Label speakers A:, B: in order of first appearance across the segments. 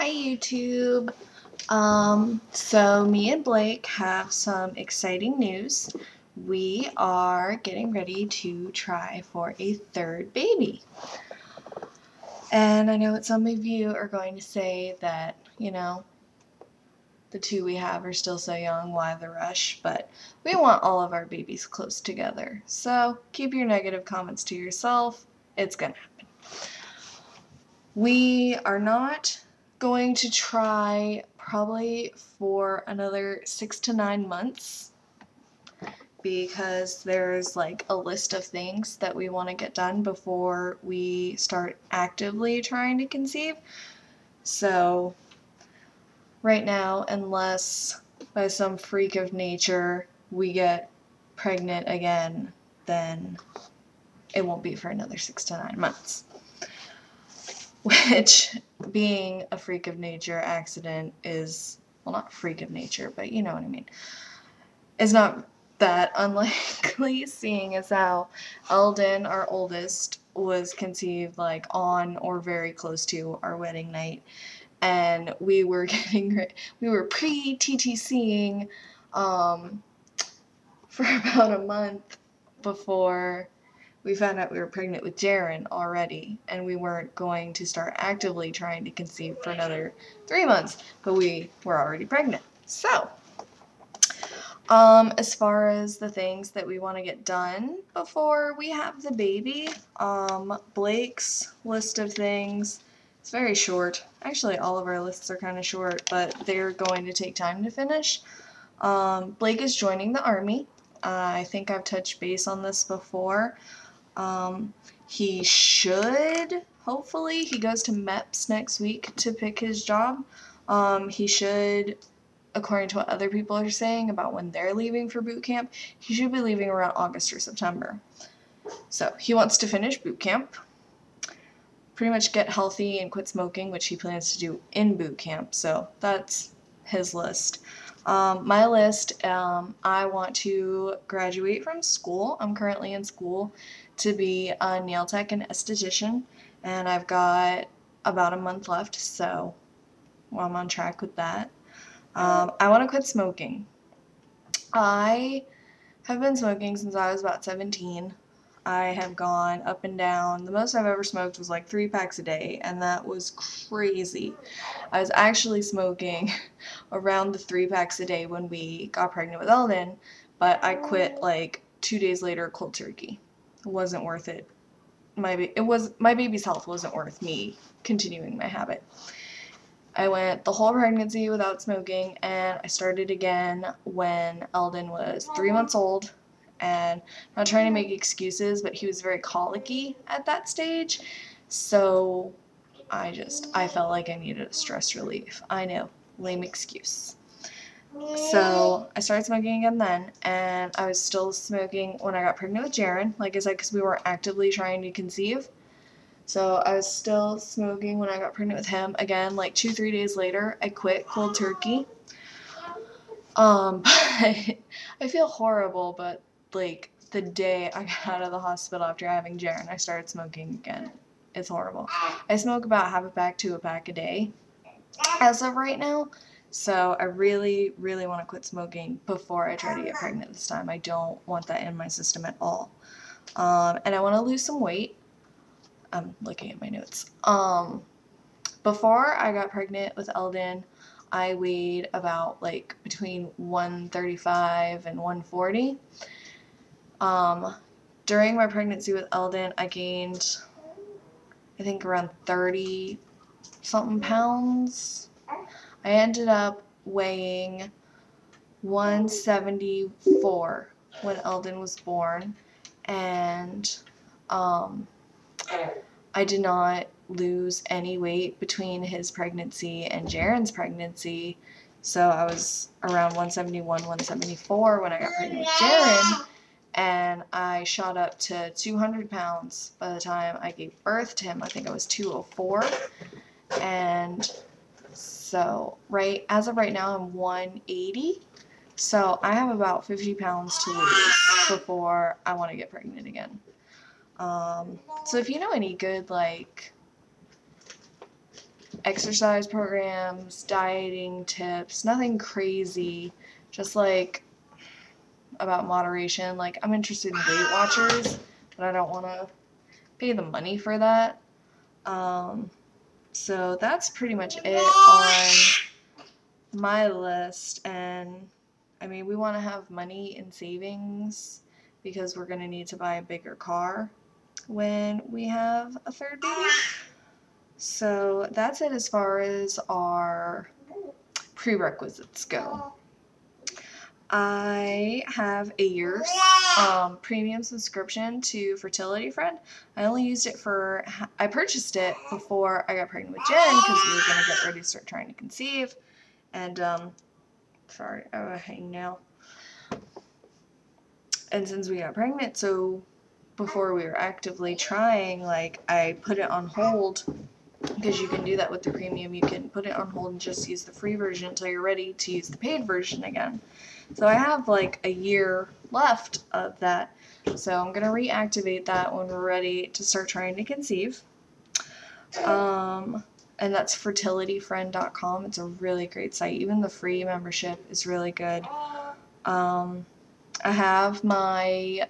A: Hi YouTube. So me and Blake have some exciting news. We are getting ready to try for a third baby. And I know that some of you are going to say that, the two we have are still so young, why the rush? But we want all of our babies close together. So keep your negative comments to yourself. It's gonna happen. We are not going to try probably for another 6 to 9 months because there's like a list of things that we want to get done before we start actively trying to conceive. So right now, unless by some freak of nature we get pregnant again, then it won't be for another 6 to 9 months. Which, being a freak of nature accident is, well, not freak of nature, but you know what I mean, is not that unlikely, seeing as how Eldon, our oldest, was conceived like on or very close to our wedding night, and we were pre-TTCing for about a month before we found out we were pregnant with Jaren already, and we weren't going to start actively trying to conceive for another 3 months, but we were already pregnant. So, as far as the things that we want to get done before we have the baby, Blake's list of things is very short. Actually, all of our lists are kind of short, but they're going to take time to finish. Blake is joining the Army. I think I've touched base on this before. He should, hopefully, he goes to MEPS next week to pick his job. He should, according to what other people are saying about when they're leaving for boot camp, he should be leaving around August or September. So he wants to finish boot camp, pretty much get healthy and quit smoking, which he plans to do in boot camp. So that's his list. My list, I want to graduate from school. I'm currently in school to be a nail tech and esthetician, and I've got about a month left, so I'm on track with that. I want to quit smoking. I have been smoking since I was about 17. I have gone up and down. The most I've ever smoked was like 3 packs a day, and that was crazy. I was actually smoking around the 3 packs a day when we got pregnant with Eldon, but I quit like 2 days later cold turkey. It wasn't worth it. My baby's health wasn't worth me continuing my habit. I went the whole pregnancy without smoking, and I started again when Eldon was 3 months old. And I'm not trying to make excuses, but he was very colicky at that stage, so I felt like I needed a stress relief. I know, lame excuse. So I started smoking again then, and I was still smoking when I got pregnant with Jaren, like I said, because we weren't actively trying to conceive. So I was still smoking when I got pregnant with him. Again, like 2-3 days later, I quit cold turkey. But I feel horrible, but like the day I got out of the hospital after having Jaren, I started smoking again. It's horrible. I smoke about half a pack to a pack a day as of right now. So I really, really want to quit smoking before I try to get pregnant this time. I don't want that in my system at all. And I want to lose some weight. I'm looking at my notes. Before I got pregnant with Eldon, I weighed about like between 135 and 140. During my pregnancy with Eldon, I gained, I think, around 30 something pounds. I ended up weighing 174 when Eldon was born, and I did not lose any weight between his pregnancy and Jaren's pregnancy, so I was around 171, 174 when I got pregnant with Jaren, and I shot up to 200 pounds by the time I gave birth to him. I think I was 204, and so as of right now I'm 180, so I have about 50 pounds to lose before I want to get pregnant again. So if you know any good, like, exercise programs, dieting tips, nothing crazy, just like about moderation. Like, I'm interested in Weight Watchers, but I don't want to pay the money for that. So that's pretty much it on my list. And I mean, we want to have money in savings because we're going to need to buy a bigger car when we have a third baby. So that's it as far as our prerequisites go. I have a year's premium subscription to Fertility Friend. I only used it for, I purchased it before I got pregnant with Jen because we were going to get ready to start trying to conceive. And, sorry, I have a hangnail. And since we got pregnant, so before we were actively trying, like, I put it on hold because you can do that with the premium. You can put it on hold and just use the free version until you're ready to use the paid version again. So I have like a year left of that. So I'm going to reactivate that when we're ready to start trying to conceive. And that's fertilityfriend.com. It's a really great site. Even the free membership is really good. I have my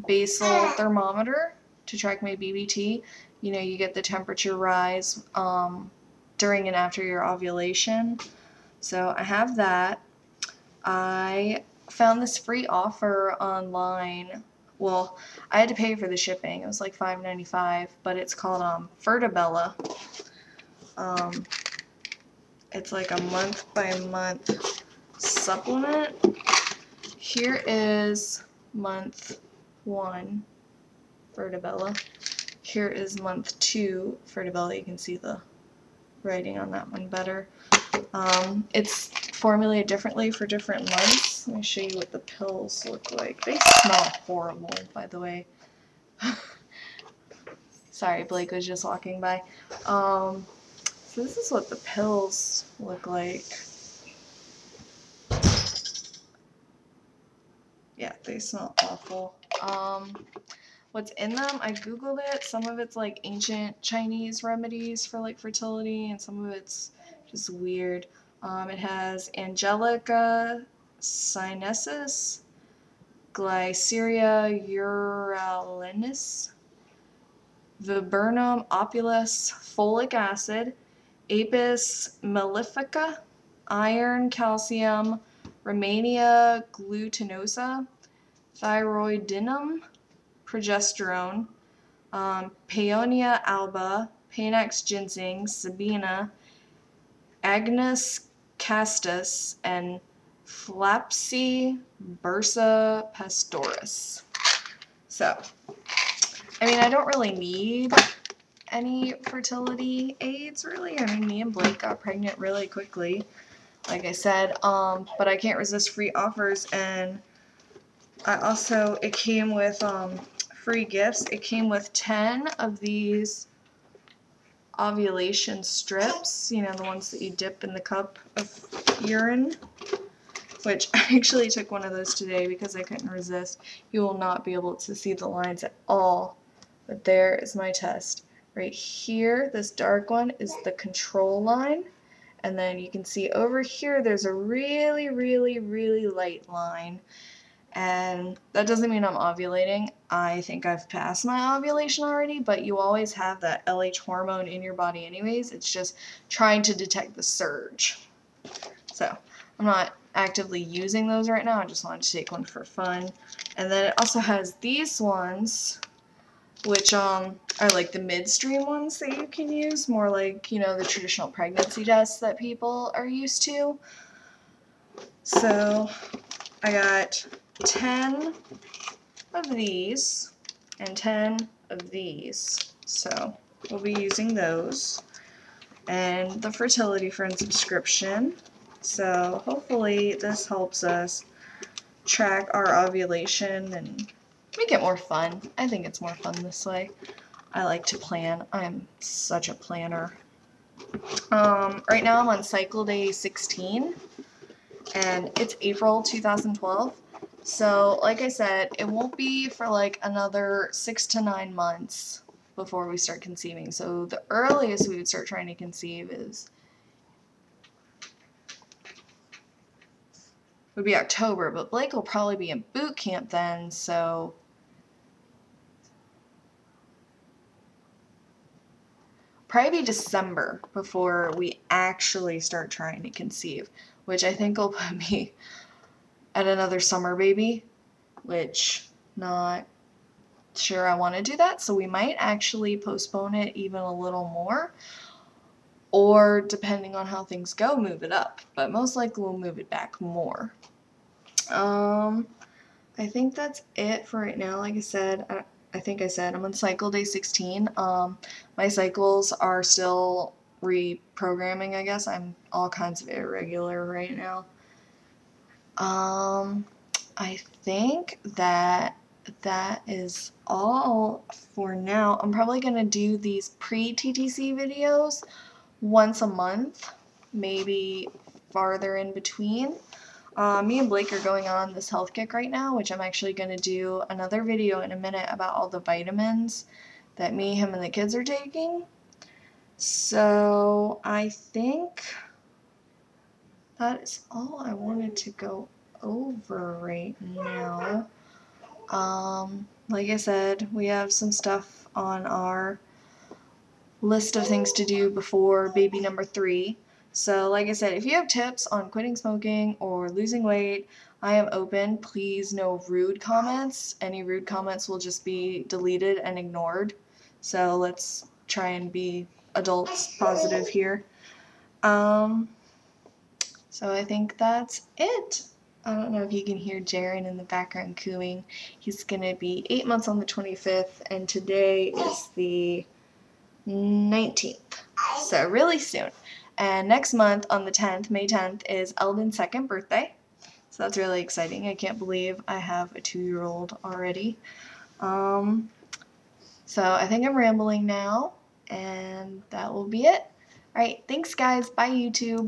A: basal thermometer to track my BBT. You know, you get the temperature rise during and after your ovulation. So I have that. I found this free offer online. Well, I had to pay for the shipping. It was like $5.95, but it's called Fertabella. It's like a month-by-month supplement. Here is month 1 Fertabella. Here is month 2 Fertabella. You can see the writing on that one better. It's formulated differently for different months. Let me show you what the pills look like. They smell horrible, by the way. Sorry, Blake was just walking by. So this is what the pills look like. Yeah, they smell awful. What's in them, I googled it. Some of it's like ancient Chinese remedies for like fertility, and some of it's just weird. It has Angelica sinensis, Glyceria uralensis, Viburnum opulus, folic acid, Apis mellifica, iron, calcium, Rhamania glutinosa, thyroidinum, progesterone, Paeonia alba, Panax ginseng, Sabina, Agnus castus, and Flapsy bursa pastoris. So, I mean, I don't really need any fertility aids, really. I mean, me and Blake got pregnant really quickly, like I said, but I can't resist free offers, and I also, it came with free gifts. It came with 10 of these ovulation strips, you know, the ones that you dip in the cup of urine, which I actually took one of those today because I couldn't resist. You will not be able to see the lines at all, but there is my test. Right here, this dark one is the control line, and then you can see over here there's a really, really, really light line. And that doesn't mean I'm ovulating. I think I've passed my ovulation already, but you always have that LH hormone in your body anyways. It's just trying to detect the surge. So I'm not actively using those right now. I just wanted to take one for fun. And then it also has these ones, which are like the midstream ones that you can use, more like, you know, the traditional pregnancy tests that people are used to. So I got 10 of these and 10 of these, so we'll be using those, and the Fertility Friend subscription. So hopefully this helps us track our ovulation and make it more fun. I think it's more fun this way. I like to plan. I'm such a planner. Right now I'm on cycle day 16, and it's April 2012. So, like I said, it won't be for like another 6 to 9 months before we start conceiving. So the earliest we would start trying to conceive would be October, but Blake will probably be in boot camp then, so probably be December before we actually start trying to conceive, which I think will put me at another summer baby, which not sure I want to do that, so we might actually postpone it even a little more, or depending on how things go, move it up, but most likely we'll move it back more. I think that's it for right now. Like I said, I think I said I'm on cycle day 16. My cycles are still reprogramming, I guess. I'm all kinds of irregular right now. I think that is all for now. I'm probably going to do these pre-TTC videos once a month, maybe farther in between. Me and Blake are going on this health kick right now, which I'm actually going to do another video in a minute about all the vitamins that me, him, and the kids are taking. So I think that is all I wanted to go over right now. Like I said, we have some stuff on our list of things to do before baby number 3. So like I said, if you have tips on quitting smoking or losing weight, I am open. Please, no rude comments. Any rude comments will just be deleted and ignored. So let's try and be adults positive here. So I think that's it. I don't know if you can hear Jaren in the background cooing. He's going to be 8 months on the 25th, and today is the 19th, so really soon. And next month on the 10th, May 10th, is Eldon's 2nd birthday, so that's really exciting. I can't believe I have a 2-year-old already. So I think I'm rambling now, and that will be it. Alright, thanks guys, bye YouTube.